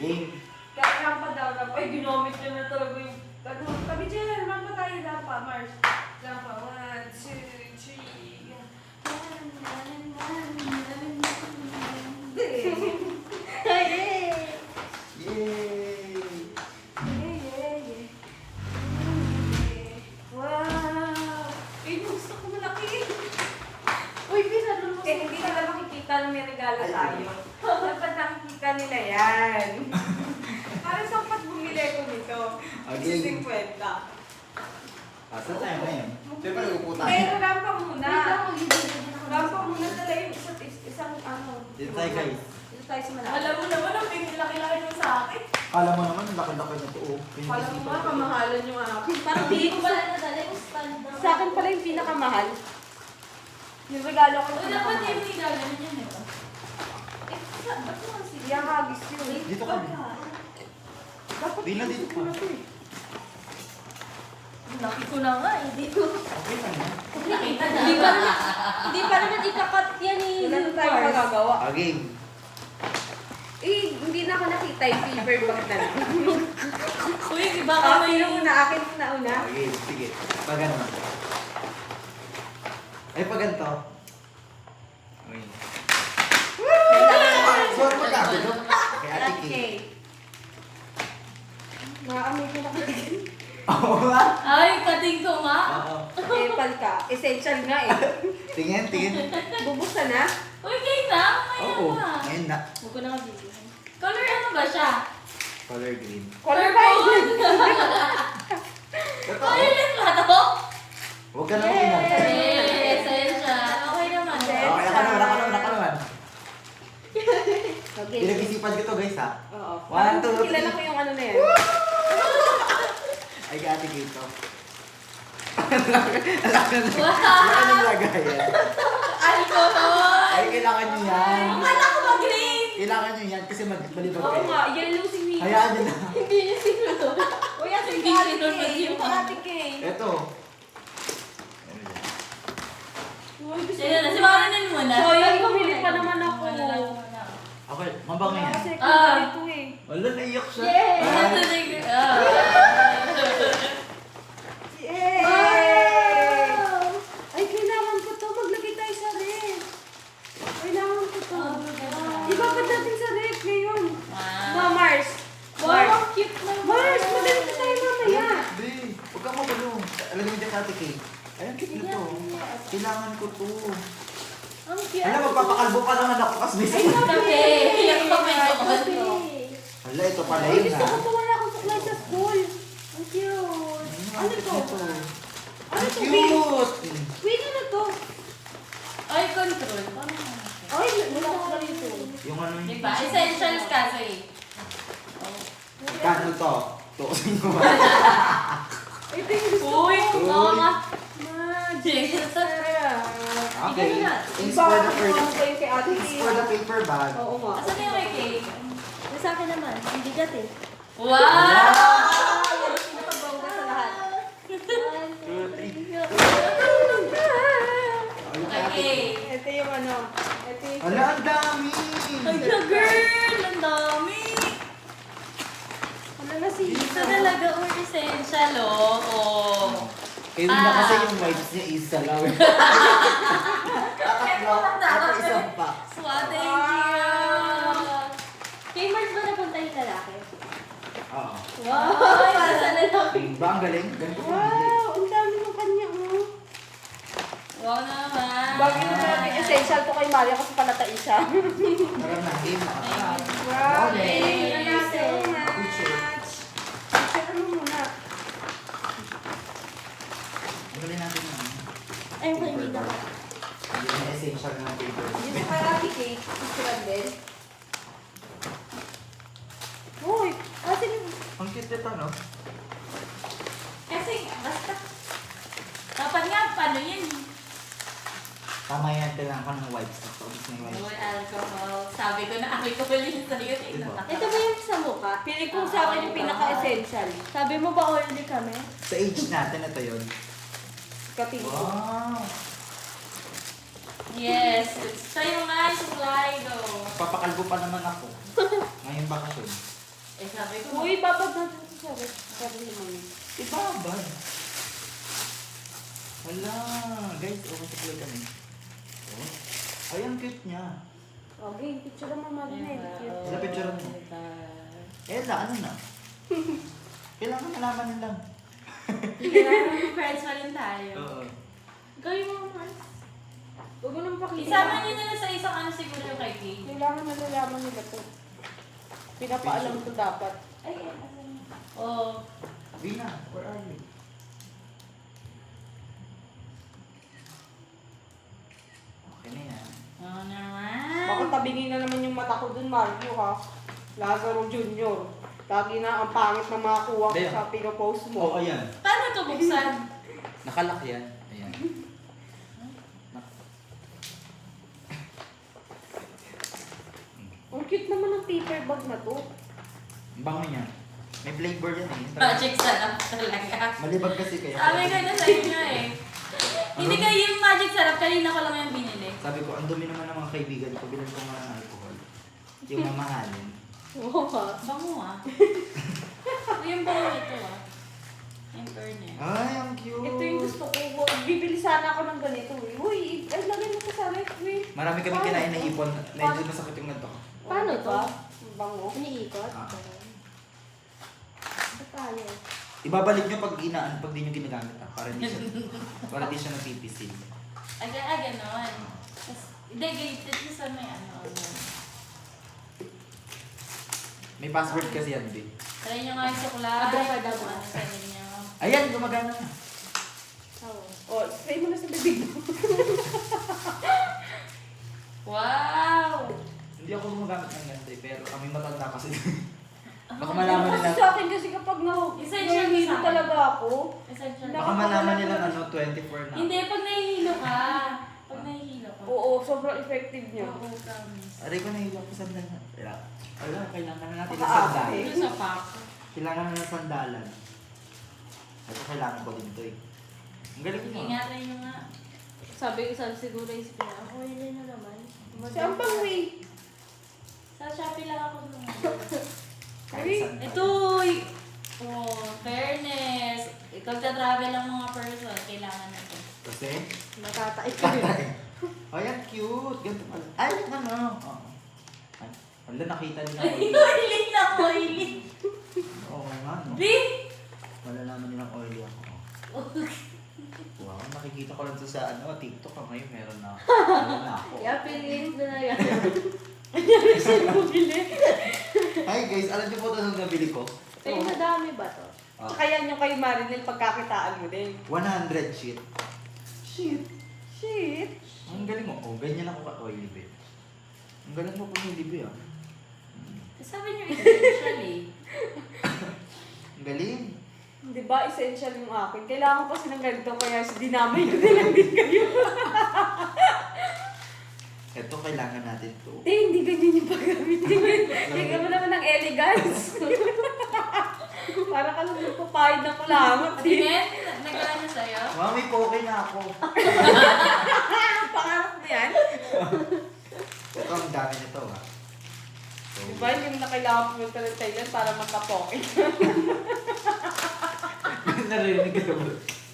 Game. Kaya rampa daw, rampa. Ay, ginamit niya na talaga yung... Kami dyan, rampa tayo, rampa, Mars. Rampa, 1, 2, 3. Yay! Wow! Eh, gusto ko malaki. Uy, pinalo mo. Eh, hindi nila makikita na may regalo tayo. Dapat nakikita nila yan. Para sa pat bumili ko nito. Okay. 50. Asa tayo ngayon? Siyempre, upo tayo. Pero rampa muna. Rampa muna talaga yung isang ano. Dito tayo, guys. Dito tayo sa malaki. Alam mo naman, ang pinilaki-laki mo sa akin. Kala mo naman, laki-laki na to. Kala mo ba, kamahalan yung akin. Parang Hindi hindi ko ko pala nadala yung stand na. Sa akin pala yung pinakamahal. Yung regalo ko O, yung dapat pinakamahal. yung nilalan yan, ito. Eh, ba't mo kasi? Yung hagis yun. Dito ka. Dapat Di na dito ko na ka. to eh. Laki ko na nga, hindi ko. Okay lang yan. Nakita na. Hindi pa naman ikakat yan eh. Wala na tayo magagawa. Okay. Eh, hindi na ako nakita yung paper bag na lang. Uy, di ba ka may... Akin na akin na una. Okay, sige. Pag ano. Ay, pag ganito. Okay. Sorry, pag ganito. Okay, Ate Kay. Maamoy ko na Oo nga. Ay, kating ko nga. Oo. Epal ka. Essential nga eh. Tingin, tingin. Bubuksan na. Uy, kayo na. Mamaya Oo. na. Ngayon na. Huwag ko na kabili. Color ano ba siya? Color green. Color violet. Ito. Violet ba to? Huwag ka na makinig. Eh, essential. Okay naman. Okay, ako naman. Okay. Pinag-isipan ko to, guys, ha? Oo. 1, 2, 3. Kilala ko yung ano na yan. Ay, Ate Kay to. Alaka Wow! ng lagayan. Alcohol! Ay, kailangan nyo yan. Akala ko ba green? Kailangan nyo yan kasi malibag Oo kayo. nga, yellow si Mika. Hayaan nyo na. Hindi niya sinunod. Uy, ate Hindi Ate sinunod Kay. yung Yung Ate Kay. Ito. Uy, gusto Sige na, ko si na. Marinan muna. So, yun, bumili pa naman ako. Okay, mabang na yan. Kasi Ah. ito eh. Wala, naiyak siya. Yay! Ah. Yay! Ay, kailangan ko to. Maglagay tayo sa ref. Kailangan ko to. Ibabad natin sa ref ngayon. No, Mars. Wow, Mars. ang cute naman. Mars, maganito tayo mamaya. Hindi, huwag kang magulo. Alam mo dyan, Ate Kay. Ayun, cute na to. Kailangan ko to. Ang cute. Alam, magpapakalbo pa naman ako kasi may Kape. Yung kape ko. Hala, ito pala Ay, yun, gusto ko ha? to. Wala akong suklay sa school. Ang cute. Ano to? Ano Ang to? cute! Wait, ano to? Ay, control. Paano naman? Ay, wala ko ganito. Yung ano yun. Diba? Essentials kasi. Kano to? Tukusin ko ba? Ito yung gusto ko. Uy, oo nga. Magic. Okay. Thanks for the Thanks for the paper bag. Oo nga. Asan na yung may cake? Sa akin naman, ang bigat eh. Wow! Yan ang pinakabongga sa lahat. 2, 3. Okay. Ito yung ano. Ito yung... Hala, ang dami! Ay, girl! Ang dami! Ano na si Ito talaga or essential, oh. Oh. Kayo na kasi yung wipes niya isa lang. Tatlo. Ako isang pa. Swat, thank you! Kay Mars ba napunta yung lalaki? Oo. Wow! Para sa lalaki. Ba, ang galing? Ganito ko. Wow, ang dami ng kanya, oh. Wow naman! Bagay na natin essential to kay Maria kasi palatain siya. Parang na-game na. Wow, Okay. thank you so much. Picture ano muna? Galing natin yun. Ay, hindi na. Hindi na essential na paper. Dito kay Ate Cake, picturean din. Uy, kasi Ang cute nito, no? Kasi, basta. Dapat nga, paano yun? Tama yan, kailangan ko ng wipes. Tapos na yung No wipes. alcohol. Sabi ko na alcohol yung sa'yo. Diba? Ito ba yung sa mukha? pili ko sa akin yung pinaka-essential. Sabi mo ba oily kami? Sa age natin, ito yun. Kapili ko. Wow! Yes, it's time na supply though. Papakalbo pa naman ako. Ngayong bakasyon. Eh, sabi ko. Uy, babad natin si Charot. Sabi ni Mami. Ibabad. Wala. Guys, okay sa play kami. Oh. Ay, ang cute niya. Okay, picture mo Mami na yun. Cute. Wala picture mo. Ella, ano na? Kailangan malaman nila. Kailangan ng friends pa rin tayo. Oo. Gawin mo, Mars. Huwag mo nang pakita. Isama niyo na lang sa isang ano siguro yung kay Kay. Kailangan nalalaman nila to. Pinapaalam to dapat. Ay, asan niya? Oo. Vina, where are you? Okay na yan. Oo naman. Baka tabingin na naman yung mata ko dun, Mario, ha? Lazaro Jr. Lagi na ang pangit na mga kuha ko Damn. sa pinopost mo. Oo, ayan. Paano ito buksan? Nakalak yan. Ayan. Ang cute naman ng paper bag na to. Ang bango niya. May flavor yan eh. Magic sarap talaga. Malibag kasi kaya. Sabi ko na sa inyo eh. Hindi kayo yung magic sarap, kanina ko lang yung binili. Sabi ko, ang dumi naman ng mga kaibigan ko. Bilan ko nga ng alcohol. Yung mamahalin. Oo, ha? Bango ah. Yung bango ito ah. In fairness. Ay, ang cute. Ito yung gusto ko. Bibili sana ako ng ganito, eh. Uy, ay, lagay mo to sa ref, eh. Marami kami kinain na ipon. Medyo masakit yung nanto. Paano to? Ang bango. Iniikot? Ah. Ba't tayo? Ibabalik nyo pag pag di nyo ginagamit para di siya, para di siya napipisil. Ganon. Hindi, gated sa may ano. May password kasi yan, Vic. Try nyo nga yung suklay. Abracadabra. Kung ano sa inyo. Ayan, gumagana na. Oo. Oh, spray mo na sa bibig mo. Wow! Hindi ako gumagamit ng ganito eh, pero kami matanda kasi. Baka malaman Kasi nila, sa akin kasi kapag Essential nahihilo sa akin. talaga ako. Essential. baka malaman nila ano, 24 na. Hindi, pag nahihilo ka. Pag nahihilo ka. Oo, sobrang effective niya. Oo, promise. Aray ko nahihilo ko sandal na. Wala, kailangan na natin ng Makaarte. sandal. Ito sa pack. Kailangan na ng sandalan. Ito kailangan ko din ito eh. Ang galing mo. Ingatan nyo nga. Sabi siguro isip niya, ako yun na naman. Si ang pangwi. Sa Shopee lang ako nung. Kahit sandal. Ito! Oh, fairness. Ikaw travel ang mga person. Kailangan natin. Kasi, Natatai ko yun. ay, ang cute. Ganito pala. Ay, ano. Oo. Ay, wala, nakita nila Ay, oily. oily na oily. Oo nga, no? B! Wala naman nilang oily ako. Wow, nakikita ko lang to sa TikTok. Ngayon meron na. Meron na ako. Kaya piliin na yan. Hi guys, alam niyo po ito nung nabili ko? Ay, madami ba to? Ah, Kaya nyo kay Marinel pagkakitaan mo din. 100 sheet. Shit. Shit. Ang galing mo. Oh, ganyan ako ka-oily, babe. Ang galing mo po yung libi, ah. Sabi nyo essential eh. Ang galing. Di ba essential yung akin? Kailangan ko kasi ng ganito kaya dinamay ko na lang din kayo. Ito, kailangan natin to. Hindi ganyan yung paggamitin. Tingnan mo naman ng elegance. Para ka lang nagpapahid ng kulangot. Tingin, nagala niya sa'yo. Mami, okay na ako. Pangarap mo yan? Ito, ang dami nito, ah. So, Di ba yung na kailangan pumunta ng Thailand para magka-pocket? narinig ka ba?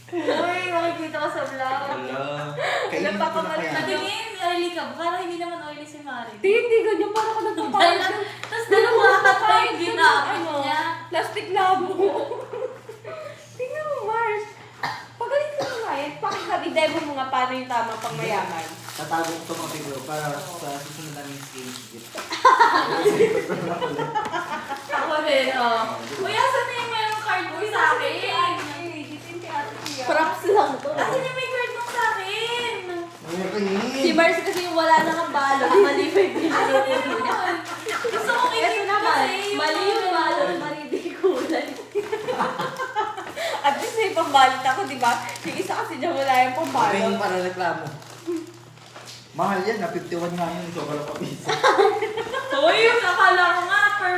Uy, makikita ko sa vlog. Wala. Kainin ko na kaya. Patingin, oily ka. Parang hindi naman oily si Mari. Hindi ganyan. Para ka nagpapahid. Tapos dalawa ka pa yung ginamit niya. Plastic labo. Tingnan mo, Mars. Pagalitin mo nga yan. Pakikabidebo mo nga paano yung tamang pangmayaman. Tatago ko ito mga figure para sa susunod namin stage gift. Ako din, oh. Kuya, saan na yung mayroong card mo sa akin? Props lang to. Asan yung may card mo sa akin? Si Mars kasi yung wala na kang balot. Mali pa yung Asan pinili. yung yun? Gusto ko Ito kikita naman. kasi yung... Mali yung balot. Mali di kulay. At least may pambalot ako, di ba? Yung isa kasi dyan wala yung Sabihin pambalot. para reklamo. Mahal yan, na 51 nga yun. So, wala pa piso. Uy, yung nakala ko nga, per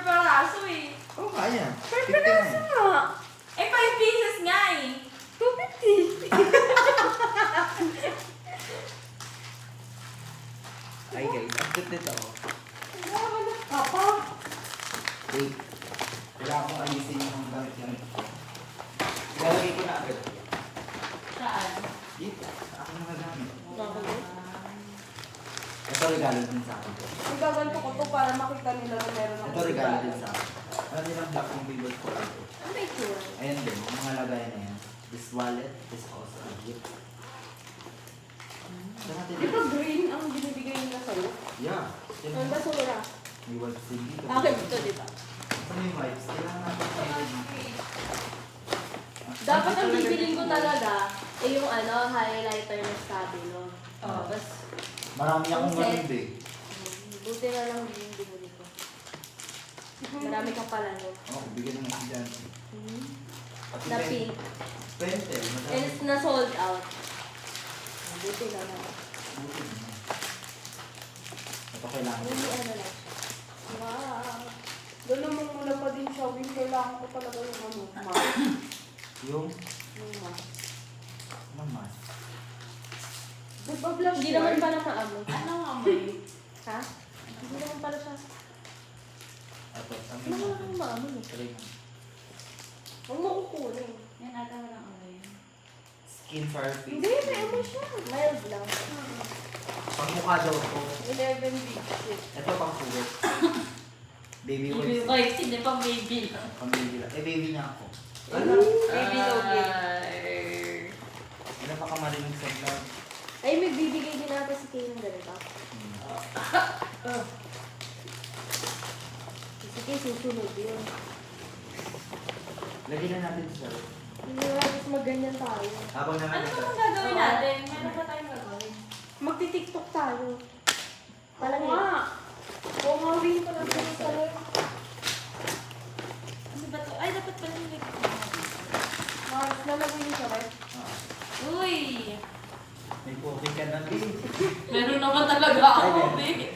paraso eh. Oo, kaya. Per 50 na piraso yan. nga. Eh, 5 pieces nga eh. 250. Ay guys, ang cute nito. Oh. Papa. Wait. Kailangan kong alisin yung gamit-gamit ko. Ilalagay ko na agad. Saan? Dito. Sa akin mga gamit. Bakit? Ito regalo din sa akin to. Ang gaganto ko to para makita nila na meron ako. Ito regalo din sa akin. Alam nilang black yung favorite ko lang to. Ano may itsura? Ayan din, yung mga lagayan na yan. This wallet is also a gift. Saan natin Di ba green ang binibigay nila sa'yo? Yeah. Ang basura. May wipes din dito. Bakit ito, di ba? Saan yung wipes? Kailangan natin Dapat ang bibiling ko talaga ay yung highlighter na stabilo. Ah. Tapos, Marami akong Set. ganun eh. buti na lang din yung binili ko. Marami ka pala no. Oo, bigyan ng estudyante. Pati Na pen- pink. Pentel. And madami. it's na sold out. Buti na lang. Buti naman. Ito kailangan. Hindi ano lang. Wow. Doon naman mula pa din siya. Wing, kailangan ko talaga yung mask. Yung Yung mask. mamas. Nagpa-blush Hindi yan. naman pala maamoy. Ano nga amoy? Ha? Hindi naman pala siya. Ito, kami Ano nga ang maamoy eh? Try mo. Huwag mo kukunin. Yan ata walang amoy. Skin fire face. Hindi, may amoy siya. Mild lang. Pangmukha daw to. 11 weeks. Ito pang puwet. Baby Baby wipes. wipes, hindi pang baby lang. Pang baby lang. Eh, baby niya ako. Baby logi. Ano pa ka marinig sa vlog? Ay, may bibigay din natin si Kay ng ganito. Si Kay susunod yun. Lagyan na natin sa Hindi na tapos magganyan tayo. habang naman Ano ito. bang gagawin natin? Meron pa tayong gagawin. Magti-tiktok tayo. Parang Oo nga. Oo nga, Wing. Talaga Yes, yung pala. Ano ba to? Ay, dapat pala yung Mars, nalagay niyo sa ref. Ah, Uy! may poke ka na din. Meron naman talaga ako, Ay, meron. babe.